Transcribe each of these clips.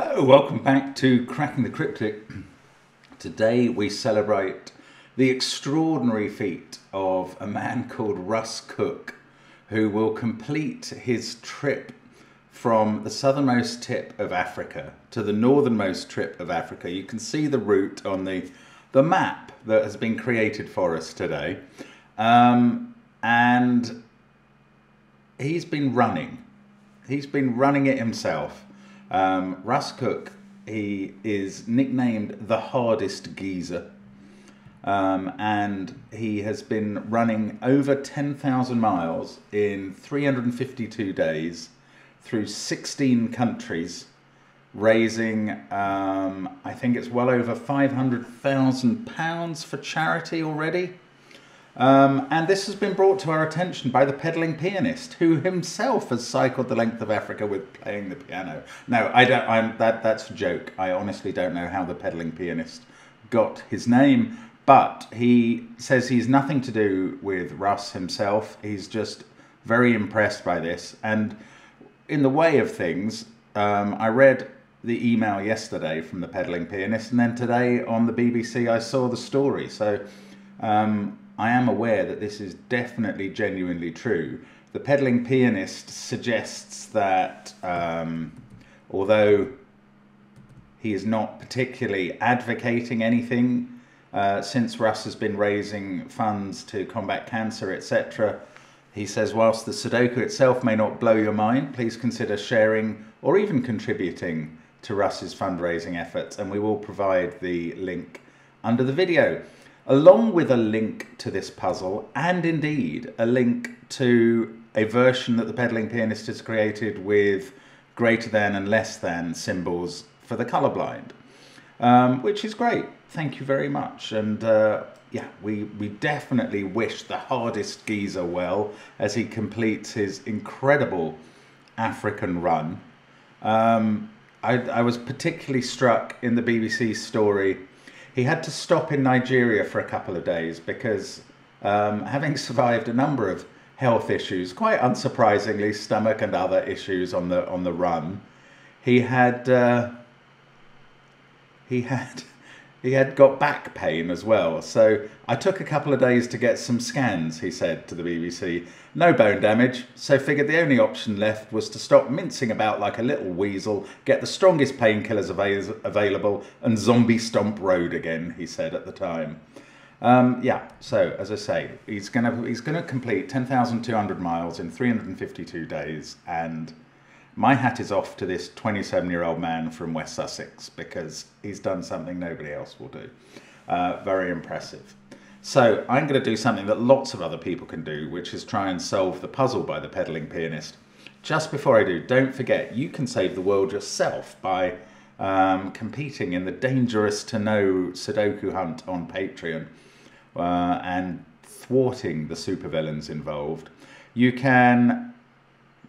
Hello, welcome back to Cracking the Cryptic. Today we celebrate the extraordinary feat of a man called Russ Cook, who will complete his trip from the southernmost tip of Africa to the northernmost tip of Africa. You can see the route on the map that has been created for us today. And he's been running. He's been running it himself. Russ Cook, he is nicknamed the hardest geezer, and he has been running over 10,000 miles in 352 days through 16 countries, raising, I think it's well over £500,000 for charity already. And this has been brought to our attention by the pedaling pianist, who himself has cycled the length of Africa with playing the piano. No, that's a joke. I honestly don't know how the pedaling pianist got his name, but he says he's nothing to do with Russ himself. He's just very impressed by this. And in the way of things, I read the email yesterday from the pedaling pianist, and then today on the BBC I saw the story. So I am aware that this is definitely genuinely true. The pedaling pianist suggests that although he is not particularly advocating anything since Russ has been raising funds to combat cancer, etc., he says, whilst the Sudoku itself may not blow your mind, please consider sharing or even contributing to Russ's fundraising efforts, and we will provide the link under the video, along with a link to this puzzle, and indeed a link to a version that the pedaling pianist has created with greater than and less than symbols for the colorblind, which is great. Thank you very much. And yeah, we definitely wish the hardest geezer well as he completes his incredible African run. I was particularly struck in the BBC story. He had to stop in Nigeria for a couple of days because having survived a number of health issues, quite unsurprisingly, stomach and other issues on the run, he had got back pain as well. So I took a couple of days to get some scans, he said to the BBC. No bone damage, so figured the only option left was to stop mincing about like a little weasel, get the strongest painkillers available, and zombie stomp road again, he said at the time. Yeah, so as I say, he's gonna complete 10,200 miles in 352 days, and my hat is off to this 27-year-old man from West Sussex, because he's done something nobody else will do. Very impressive. So I'm going to do something that lots of other people can do, which is try and solve the puzzle by the pedaling pianist. Just before I do, don't forget, you can save the world yourself by competing in the dangerous to know Sudoku hunt on Patreon and thwarting the supervillains involved. You can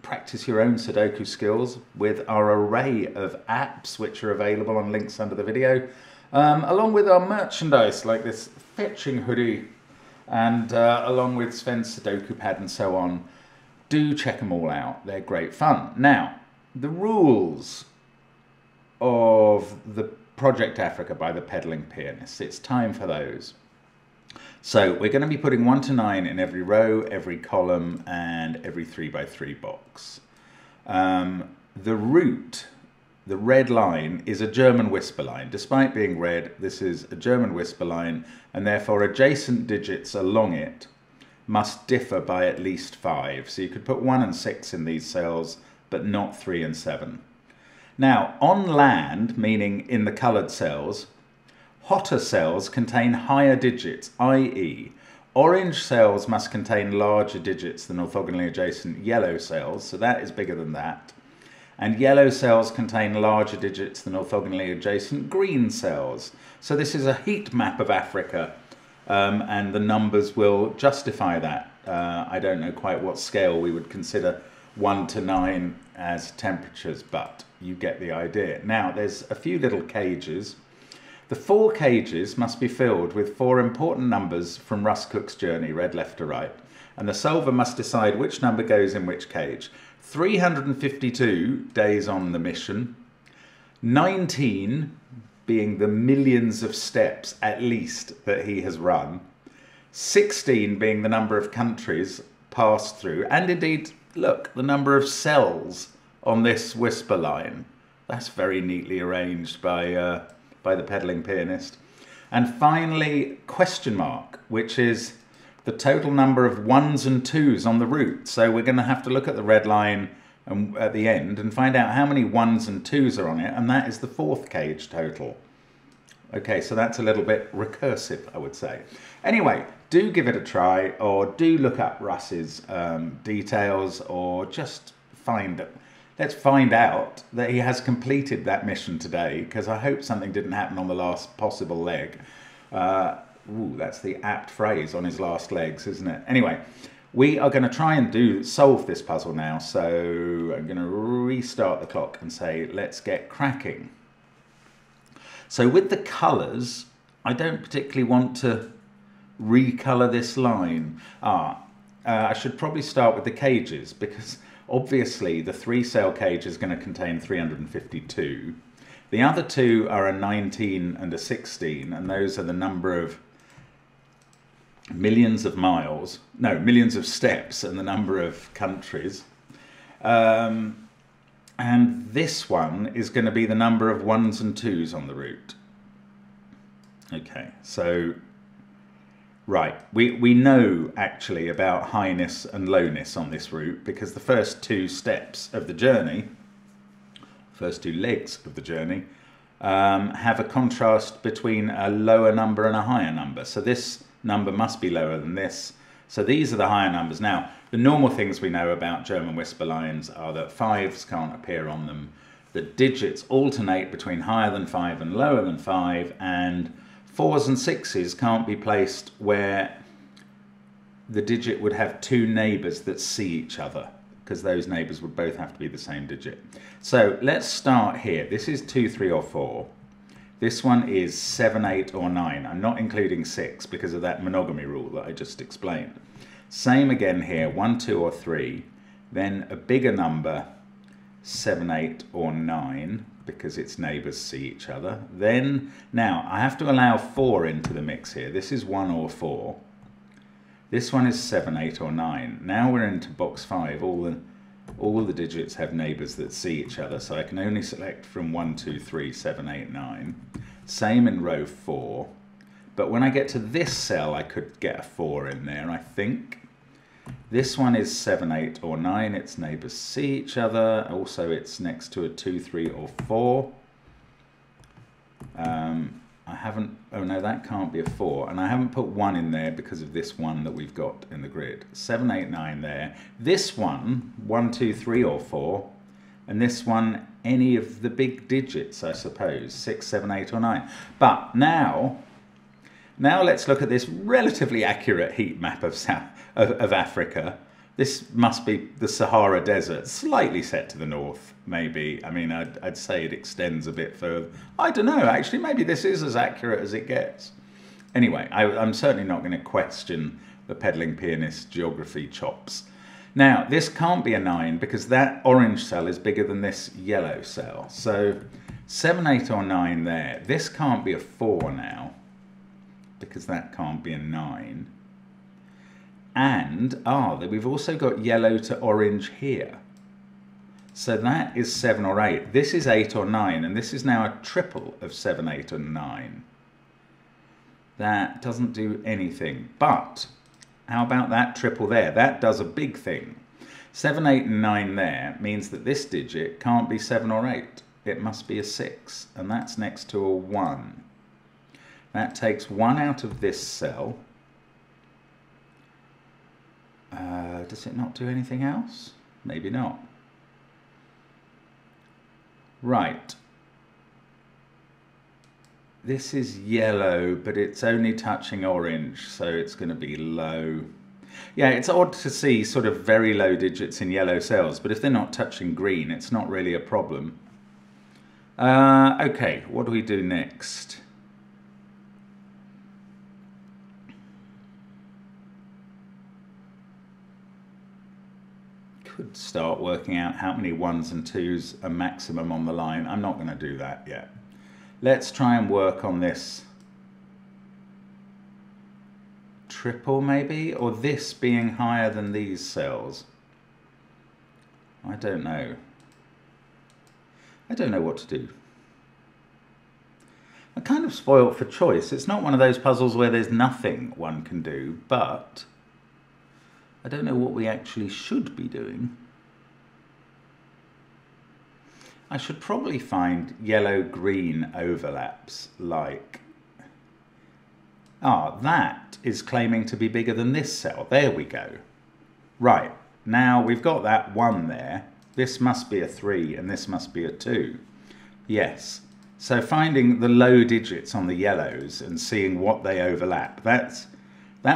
practice your own Sudoku skills with our array of apps, which are available on links under the video, along with our merchandise like this fetching hoodie, and along with Sven's Sudoku pad and so on. Do check them all out. They're great fun. Now, the rules of the Project Africa by the pedaling pianist. It's time for those. So we're going to be putting 1 to 9 in every row, every column, and every 3x3 box. The route, the red line, is a German whisper line. Despite being red, this is a German whisper line, and therefore adjacent digits along it must differ by at least 5. So you could put 1 and 6 in these cells, but not 3 and 7. Now, on land, meaning in the coloured cells, hotter cells contain higher digits, i.e. orange cells must contain larger digits than orthogonally adjacent yellow cells, so that is bigger than that. And yellow cells contain larger digits than orthogonally adjacent green cells. So this is a heat map of Africa, and the numbers will justify that. I don't know quite what scale we would consider 1 to 9 as temperatures, but you get the idea. Now, there's a few little cages. The 4 cages must be filled with 4 important numbers from Russ Cook's journey, read left to right, and the solver must decide which number goes in which cage. 352 days on the mission, 19 being the millions of steps at least that he has run, 16 being the number of countries passed through, and indeed, look, the number of cells on this whisper line. That's very neatly arranged by the pedaling pianist. And finally, question mark, which is the total number of ones and twos on the route. So we're going to have to look at the red line at the end and find out how many ones and twos are on it, and that is the fourth cage total. Okay, so that's a little bit recursive, I would say. Anyway, do give it a try, or do look up Russ's details, or just let's find out that he has completed that mission today, because I hope something didn't happen on the last possible leg. Ooh, that's the apt phrase, on his last legs, isn't it? Anyway, we are going to try and solve this puzzle now, so I'm going to restart the clock and say, let's get cracking. So with the colours, I don't particularly want to recolour this line. I should probably start with the cages, because obviously the 3-cell cage is going to contain 352. The other two are a 19 and a 16, and those are the number of millions of miles, no, millions of steps, and the number of countries. And this one is going to be the number of ones and twos on the route. Okay, so, right, we know actually about highness and lowness on this route, because the first two steps of the journey, first two legs of the journey, have a contrast between a lower number and a higher number. So this number must be lower than this. So these are the higher numbers. Now, the normal things we know about German whisper lines are that 5s can't appear on them. The digits alternate between higher than 5 and lower than 5, and 4s and 6s can't be placed where the digit would have two neighbours that see each other, because those neighbours would both have to be the same digit. So let's start here. This is 2, 3 or 4. This one is 7, 8 or 9. I'm not including 6 because of that monogamy rule that I just explained. Same again here, 1, 2 or 3. Then a bigger number, 7, 8 or 9, because its neighbours see each other. Then, now I have to allow 4 into the mix here. This is 1 or 4. This one is 7, 8 or 9. Now we're into box 5. All the digits have neighbours that see each other, so I can only select from 1, 2, 3, 7, 8, 9. Same in row 4. But when I get to this cell, I could get a 4 in there, I think. This one is 7, 8 or 9. Its neighbours see each other. Also, it's next to a 2, 3 or 4. I haven't, oh no, that can't be a 4. And I haven't put 1 in there because of this 1 that we've got in the grid. 7, 8, 9 there. This one, 1, 2, 3 or 4. And this one, any of the big digits, I suppose. 6, 7, 8 or 9. But now let's look at this relatively accurate heat map of Africa. This must be the Sahara Desert, slightly set to the north, maybe. I mean, I'd say it extends a bit further. I don't know, actually, maybe this is as accurate as it gets. Anyway, I'm certainly not going to question the pedaling pianist's geography chops. Now, this can't be a 9 because that orange cell is bigger than this yellow cell. So 7, 8 or 9 there. This can't be a 4 now because that can't be a 9. And, we've also got yellow to orange here. So that is 7 or 8. This is 8 or 9, and this is now a triple of 7, 8 and 9. That doesn't do anything. But how about that triple there? That does a big thing. 7, 8 and 9 there means that this digit can't be 7 or 8. It must be a 6, and that's next to a 1. That takes 1 out of this cell. Does it not do anything else? Maybe not. Right. This is yellow, but it's only touching orange, so it's going to be low. Yeah, it's odd to see sort of very low digits in yellow cells, but if they're not touching green, it's not really a problem. Okay, what do we do next? could start working out how many 1s and 2s are maximum on the line. I'm not going to do that yet. Let's try and work on this triple maybe, or this being higher than these cells. I don't know. I don't know what to do. I'm kind of spoilt for choice. It's not one of those puzzles where there's nothing one can do, but I don't know what we actually should be doing. I should probably find yellow-green overlaps like... Ah, that is claiming to be bigger than this cell. There we go. Right, now we've got that 1 there. This must be a 3 and this must be a 2. Yes. So finding the low digits on the yellows and seeing what they overlap, that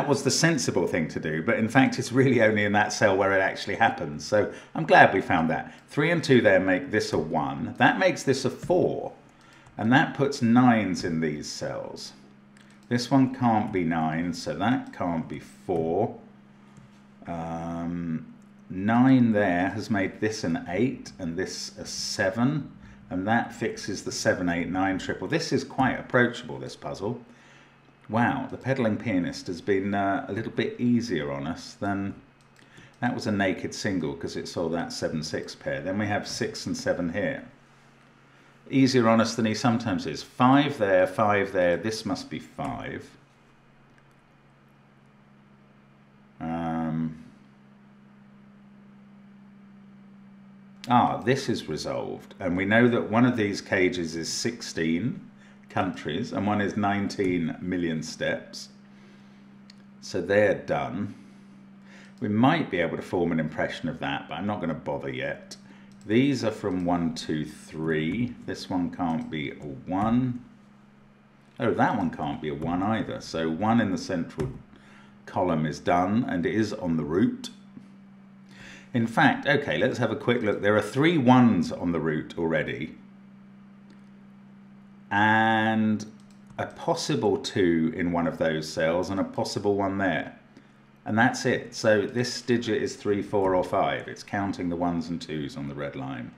was the sensible thing to do, but in fact it's really only in that cell where it actually happens. So I'm glad we found that. 3 and 2 there make this a 1. That makes this a 4. And that puts 9s in these cells. This one can't be 9, so that can't be 4. 9 there has made this an 8 and this a 7. And that fixes the 7, 8, 9 triple. This is quite approachable, this puzzle. Wow, the pedaling pianist has been a little bit easier on us than... That was a naked single because it saw that 7, 6 pair. Then we have 6 and 7 here. Easier on us than he sometimes is. 5 there, 5 there. This must be 5. This is resolved. And we know that one of these cages is 16 countries and one is 19 million steps. So they're done. We might be able to form an impression of that, but I'm not going to bother yet. These are from 1, 2, 3. This one can't be a 1. Oh, that one can't be a 1 either. So 1 in the central column is done and it is on the route. In fact, okay, let's have a quick look. There are 3 1s on the route already. And a possible 2 in one of those cells and a possible 1 there. And that's it. So this digit is 3, 4 or 5. It's counting the 1s and 2s on the red line.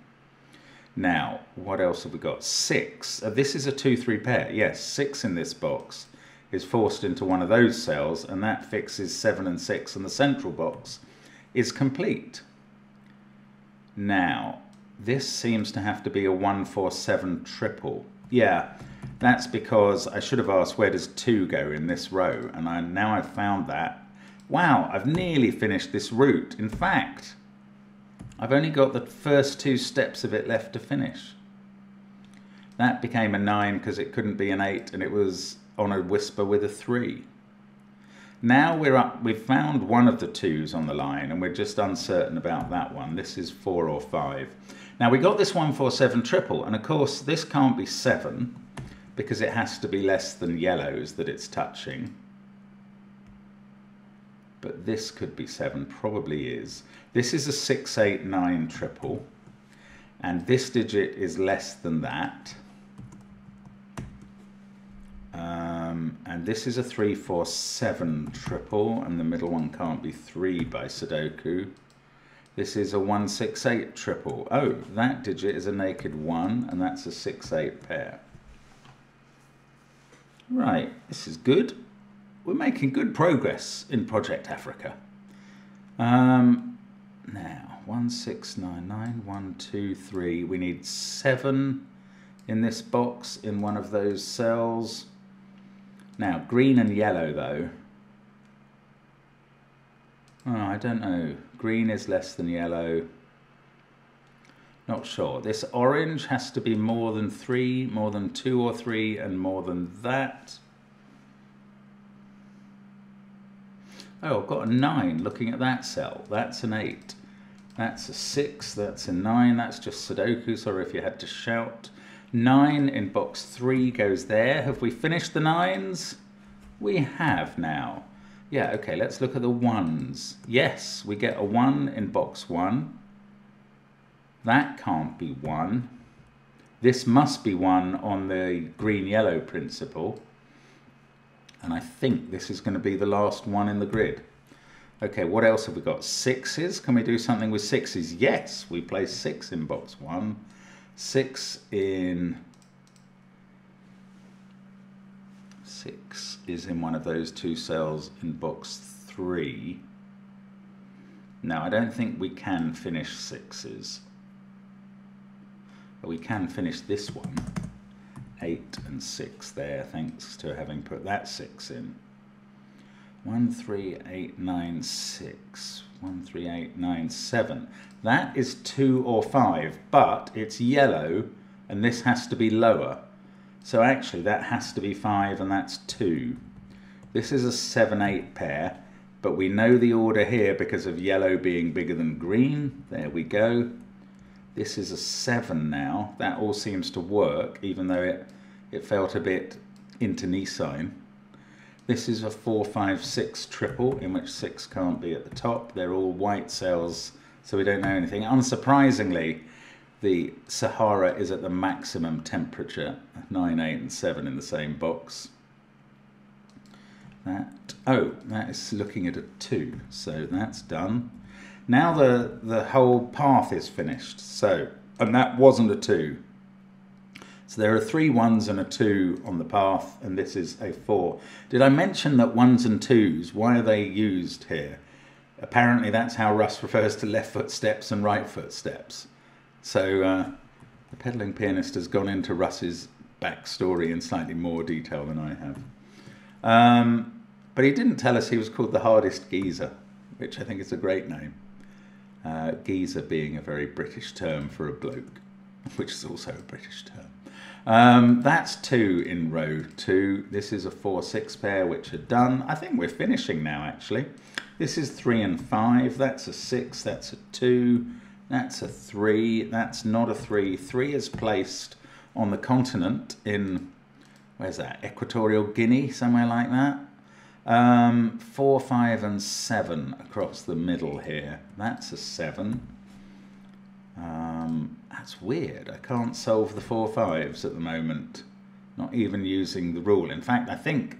Now, what else have we got? 6. This is a 2, 3 pair. Yes, 6 in this box is forced into one of those cells and that fixes 7 and 6 and the central box is complete. Now, this seems to have to be a 1, 4, 7 triple. Yeah, that's because I should have asked where does 2 go in this row, and now I've found that. Wow, I've nearly finished this route. In fact, I've only got the first 2 steps of it left to finish. That became a 9 because it couldn't be an 8 and it was on a whisper with a 3. Now we've found one of the 2s on the line and we're just uncertain about that one. This is 4 or 5. Now we got this 1, 4, 7 triple, and of course this can't be 7 because it has to be less than yellows that it's touching. But this could be 7, probably is. This is a 6, 8, 9 triple, and this digit is less than that. And this is a 3, 4, 7 triple, and the middle one can't be 3 by Sudoku. This is a 1, 6, 8 triple. Oh, that digit is a naked 1, and that's a 6, 8 pair. Right, this is good. We're making good progress in Project Africa. Now, 1, 6, 9, 9, 1, 2, 3. We need 7 in this box in one of those cells. Now, green and yellow, though. Oh, I don't know. Green is less than yellow. Not sure. This orange has to be more than 3, more than 2 or 3, and more than that. Oh, I've got a 9 looking at that cell. That's an 8. That's a 6. That's a 9. That's just Sudoku. Sorry if you had to shout. 9 in box 3 goes there. Have we finished the 9s? We have now. Yeah, okay, let's look at the 1s. Yes, we get a 1 in box 1. That can't be 1. This must be 1 on the green-yellow principle. And I think this is going to be the last one in the grid. Okay, what else have we got? Sixes. Can we do something with sixes? Yes, we place 6 in box 1. 6 is in one of those 2 cells in box 3. Now, I don't think we can finish 6s. But we can finish this one. 8 and 6 there, thanks to having put that 6 in. 1, 3, 8, 9, 6. 1, 3, 8, 9, 7. That is 2 or 5, but it's yellow, and this has to be lower. So actually, that has to be 5, and that's 2. This is a 7, 8 pair, but we know the order here because of yellow being bigger than green. There we go. This is a 7 now. That all seems to work, even though it felt a bit internecine. This is a 4, 5, 6 triple, in which 6 can't be at the top. They're all white cells, so we don't know anything. Unsurprisingly, the Sahara is at the maximum temperature, 9, 8, and 7 in the same box. That is looking at a 2, so that's done. Now the whole path is finished, and that wasn't a 2. So there are 3 1s and a 2 on the path, and this is a 4. Did I mention that 1s and 2s, why are they used here? Apparently that's how Russ refers to left foot steps and right foot steps. So the pedaling pianist has gone into Russ's backstory in slightly more detail than I have. But he didn't tell us he was called the hardest geezer, which I think is a great name. Geezer being a very British term for a bloke, which is also a British term. That's 2 in row 2. This is a 4, 6 pair, which are done. I think we're finishing now, actually. This is 3 and 5. That's a 6. That's a 2. That's a 3. That's not a 3. 3 is placed on the continent in, where's that? Equatorial Guinea, somewhere like that. 4, 5, and 7 across the middle here. That's a 7. That's weird. I can't solve the 4 5s at the moment. Not even using the rule. In fact, I think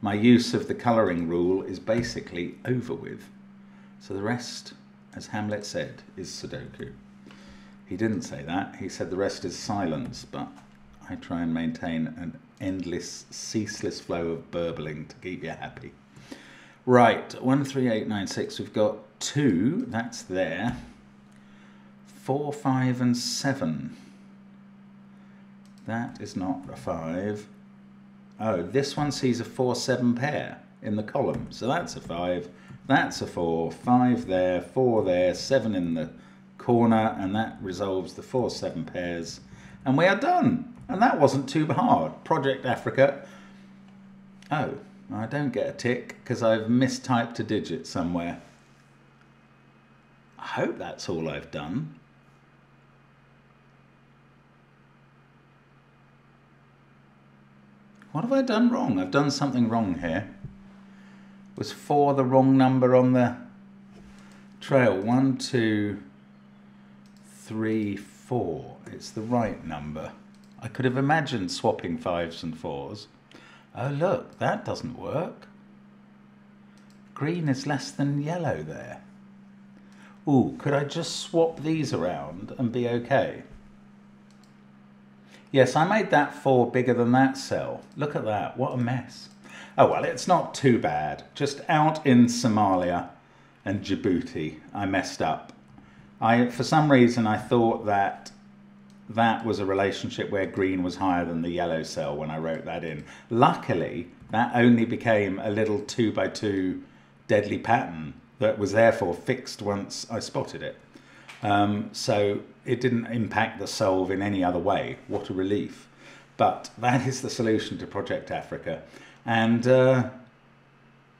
my use of the colouring rule is basically over with. So the rest, as Hamlet said, is Sudoku. He didn't say that. He said the rest is silence, but I try and maintain an endless, ceaseless flow of burbling to keep you happy. Right, 1, 3, 8, 9, 6. We've got 2. That's there. 4, 5, and 7. That is not a 5. Oh, this one sees a 4, 7 pair in the column. So that's a 5. That's a 4. 5 there, 4 there, 7 in the corner, and that resolves the 4, 7 pairs. And we are done. And that wasn't too hard. Project Africa. Oh, I don't get a tick because I've mistyped a digit somewhere. I hope that's all I've done. What have I done wrong? I've done something wrong here. Was 4 the wrong number on the trail? 1, 2, 3, 4. It's the right number. I could have imagined swapping 5s and 4s. Oh look, that doesn't work. Green is less than yellow there. Ooh, could I just swap these around and be okay? Yes, I made that 4 bigger than that cell. Look at that, what a mess. Oh well, it's not too bad. Just out in Somalia and Djibouti, I messed up. For some reason, I thought that was a relationship where green was higher than the yellow cell when I wrote that in. Luckily, that only became a little 2 by 2 deadly pattern that was therefore fixed once I spotted it. So it didn't impact the solve in any other way. What a relief. But that is the solution to Project Africa. And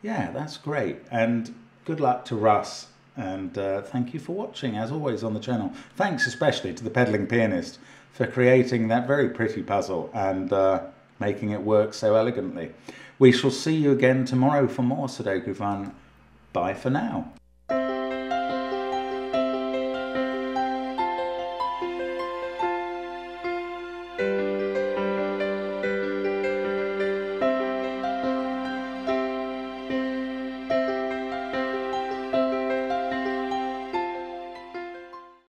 yeah, that's great. And good luck to Russ. And thank you for watching, as always, on the channel. Thanks especially to the pedaling pianist for creating that very pretty puzzle and making it work so elegantly. We shall see you again tomorrow for more Sudoku fun. Bye for now.